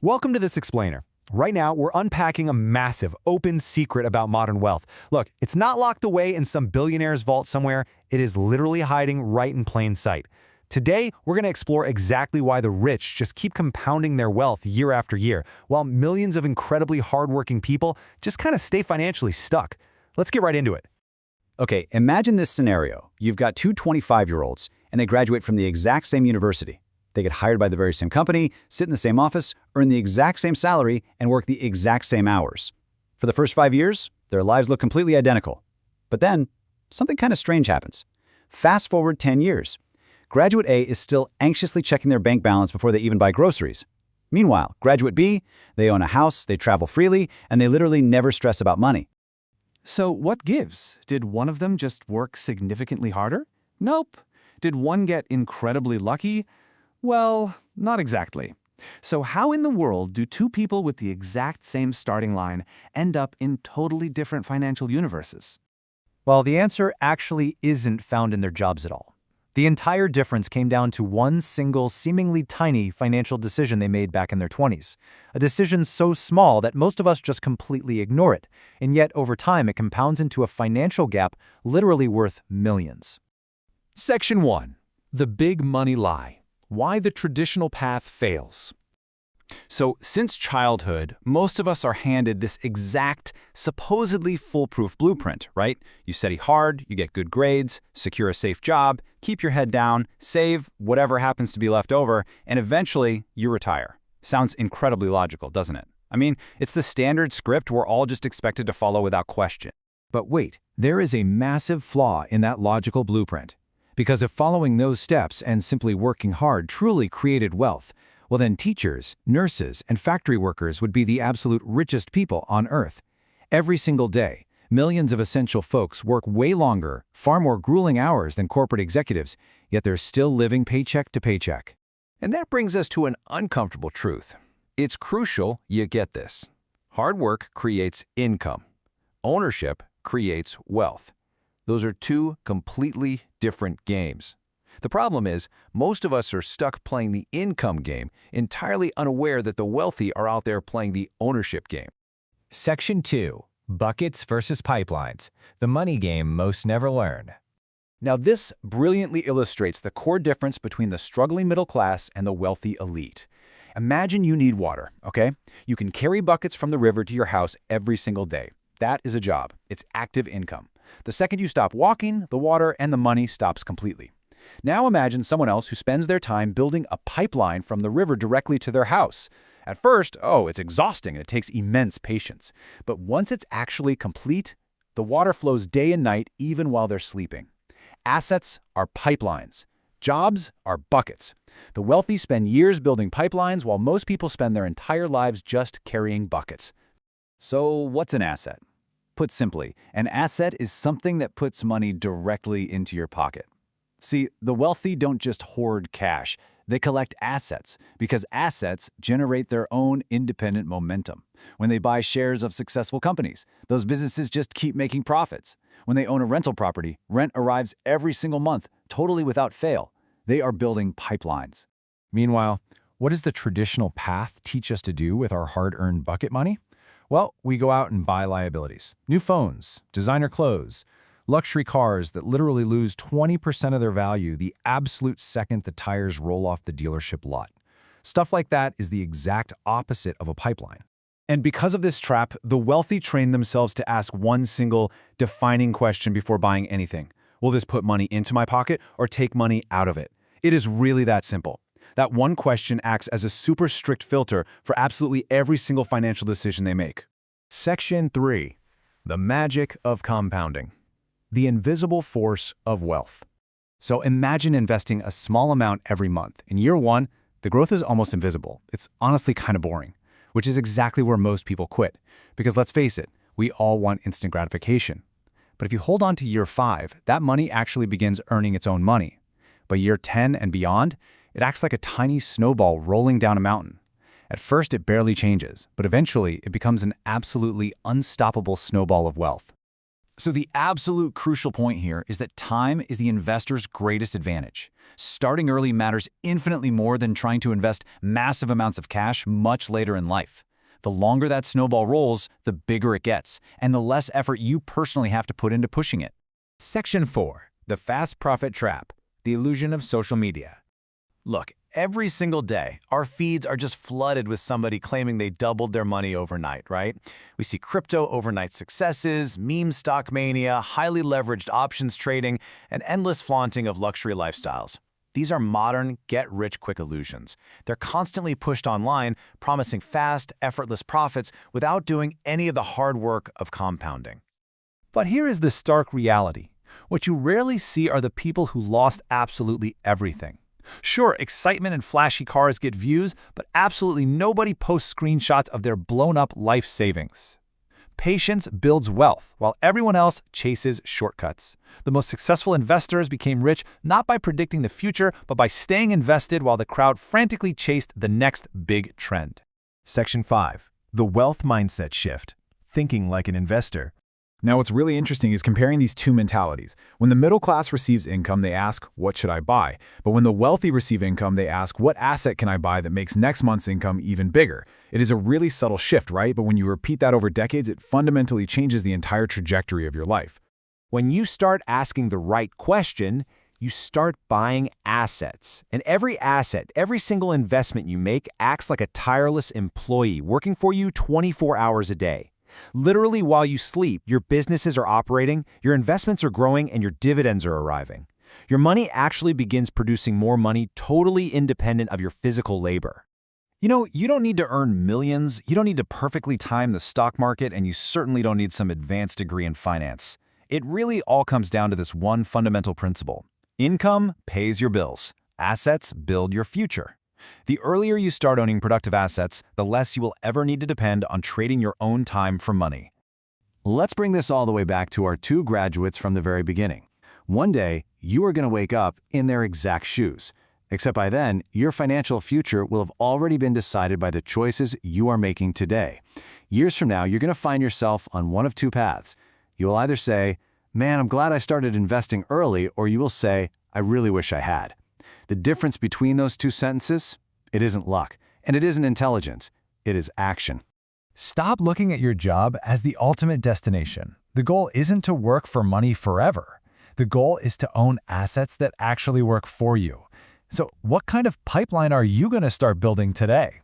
Welcome to This Explainer. Right now, we're unpacking a massive, open secret about modern wealth. Look, it's not locked away in some billionaire's vault somewhere. It is literally hiding right in plain sight. Today, we're going to explore exactly why the rich just keep compounding their wealth year after year, while millions of incredibly hardworking people just kind of stay financially stuck. Let's get right into it. Okay, imagine this scenario. You've got two 25-year-olds, and they graduate from the exact same university. They get hired by the very same company, sit in the same office, earn the exact same salary, and work the exact same hours. For the first 5 years, their lives look completely identical. But then, something kind of strange happens. Fast forward 10 years. Graduate A is still anxiously checking their bank balance before they even buy groceries. Meanwhile, Graduate B, they own a house, they travel freely, and they literally never stress about money. So what gives? Did one of them just work significantly harder? Nope. Did one get incredibly lucky? Well, not exactly. So how in the world do two people with the exact same starting line end up in totally different financial universes? Well, the answer actually isn't found in their jobs at all. The entire difference came down to one single, seemingly tiny financial decision they made back in their 20s. A decision so small that most of us just completely ignore it, and yet over time it compounds into a financial gap literally worth millions. Section 1. The Big Money Lie. Why the traditional path fails. So, since childhood, most of us are handed this exact, supposedly foolproof blueprint, right? You study hard, you get good grades, secure a safe job, keep your head down, save whatever happens to be left over, and eventually you retire. Sounds incredibly logical, doesn't it? I mean, it's the standard script we're all just expected to follow without question. But wait, there is a massive flaw in that logical blueprint. Because if following those steps and simply working hard truly created wealth, well then teachers, nurses, and factory workers would be the absolute richest people on Earth. Every single day, millions of essential folks work way longer, far more grueling hours than corporate executives, yet they're still living paycheck to paycheck. And that brings us to an uncomfortable truth. It's crucial you get this. Hard work creates income. Ownership creates wealth. Those are two completely different games. The problem is, most of us are stuck playing the income game, entirely unaware that the wealthy are out there playing the ownership game. Section 2. Buckets versus pipelines. The money game most never learn. Now this brilliantly illustrates the core difference between the struggling middle class and the wealthy elite. Imagine you need water, okay? You can carry buckets from the river to your house every single day. That is a job. It's active income. The second you stop walking, the water and the money stops completely. Now imagine someone else who spends their time building a pipeline from the river directly to their house. At first, it's exhausting and it takes immense patience. But once it's actually complete, the water flows day and night even while they're sleeping. Assets are pipelines. Jobs are buckets. The wealthy spend years building pipelines while most people spend their entire lives just carrying buckets. So what's an asset? Put simply, an asset is something that puts money directly into your pocket. See, the wealthy don't just hoard cash, they collect assets, because assets generate their own independent momentum. When they buy shares of successful companies, those businesses just keep making profits. When they own a rental property, rent arrives every single month, totally without fail. They are building pipelines. Meanwhile, what does the traditional path teach us to do with our hard-earned bucket money? Well, we go out and buy liabilities. New phones, designer clothes, luxury cars that literally lose 20% of their value the absolute second the tires roll off the dealership lot. Stuff like that is the exact opposite of a pipeline. And because of this trap, the wealthy train themselves to ask one single, defining question before buying anything. Will this put money into my pocket or take money out of it? It is really that simple. That one question acts as a super strict filter for absolutely every single financial decision they make. Section 3. The magic of compounding. The invisible force of wealth. So imagine investing a small amount every month. In year one, the growth is almost invisible. It's honestly kind of boring, which is exactly where most people quit. Because let's face it, we all want instant gratification. But if you hold on to year 5, that money actually begins earning its own money. By year 10 and beyond, it acts like a tiny snowball rolling down a mountain. At first, it barely changes, but eventually it becomes an absolutely unstoppable snowball of wealth. So the absolute crucial point here is that time is the investor's greatest advantage. Starting early matters infinitely more than trying to invest massive amounts of cash much later in life. The longer that snowball rolls, the bigger it gets, and the less effort you personally have to put into pushing it. Section 4. The Fast Profit Trap. The Illusion of Social Media. Look, every single day, our feeds are just flooded with somebody claiming they doubled their money overnight, right? We see crypto overnight successes, meme stock mania, highly leveraged options trading, and endless flaunting of luxury lifestyles. These are modern, get-rich-quick illusions. They're constantly pushed online, promising fast, effortless profits without doing any of the hard work of compounding. But here is the stark reality. What you rarely see are the people who lost absolutely everything. Sure, excitement and flashy cars get views, but absolutely nobody posts screenshots of their blown-up life savings. Patience builds wealth, while everyone else chases shortcuts. The most successful investors became rich not by predicting the future, but by staying invested while the crowd frantically chased the next big trend. Section 5. The Wealth Mindset Shift. Thinking like an investor. Now, what's really interesting is comparing these two mentalities. When the middle class receives income, they ask, what should I buy? But when the wealthy receive income, they ask, what asset can I buy that makes next month's income even bigger? It is a really subtle shift, right? But when you repeat that over decades, it fundamentally changes the entire trajectory of your life. When you start asking the right question, you start buying assets. And every asset, every single investment you make acts like a tireless employee working for you 24 hours a day. Literally, while you sleep, your businesses are operating, your investments are growing, and your dividends are arriving. Your money actually begins producing more money totally independent of your physical labor. You know, you don't need to earn millions, you don't need to perfectly time the stock market, and you certainly don't need some advanced degree in finance. It really all comes down to this one fundamental principle. Income pays your bills. Assets build your future. The earlier you start owning productive assets, the less you will ever need to depend on trading your own time for money. Let's bring this all the way back to our two graduates from the very beginning. One day, you are going to wake up in their exact shoes. Except by then, your financial future will have already been decided by the choices you are making today. Years from now, you're going to find yourself on one of two paths. You will either say, man, I'm glad I started investing early, or you will say, I really wish I had. The difference between those two sentences? It isn't luck, and it isn't intelligence. It is action. Stop looking at your job as the ultimate destination. The goal isn't to work for money forever. The goal is to own assets that actually work for you. So what kind of pipeline are you going to start building today?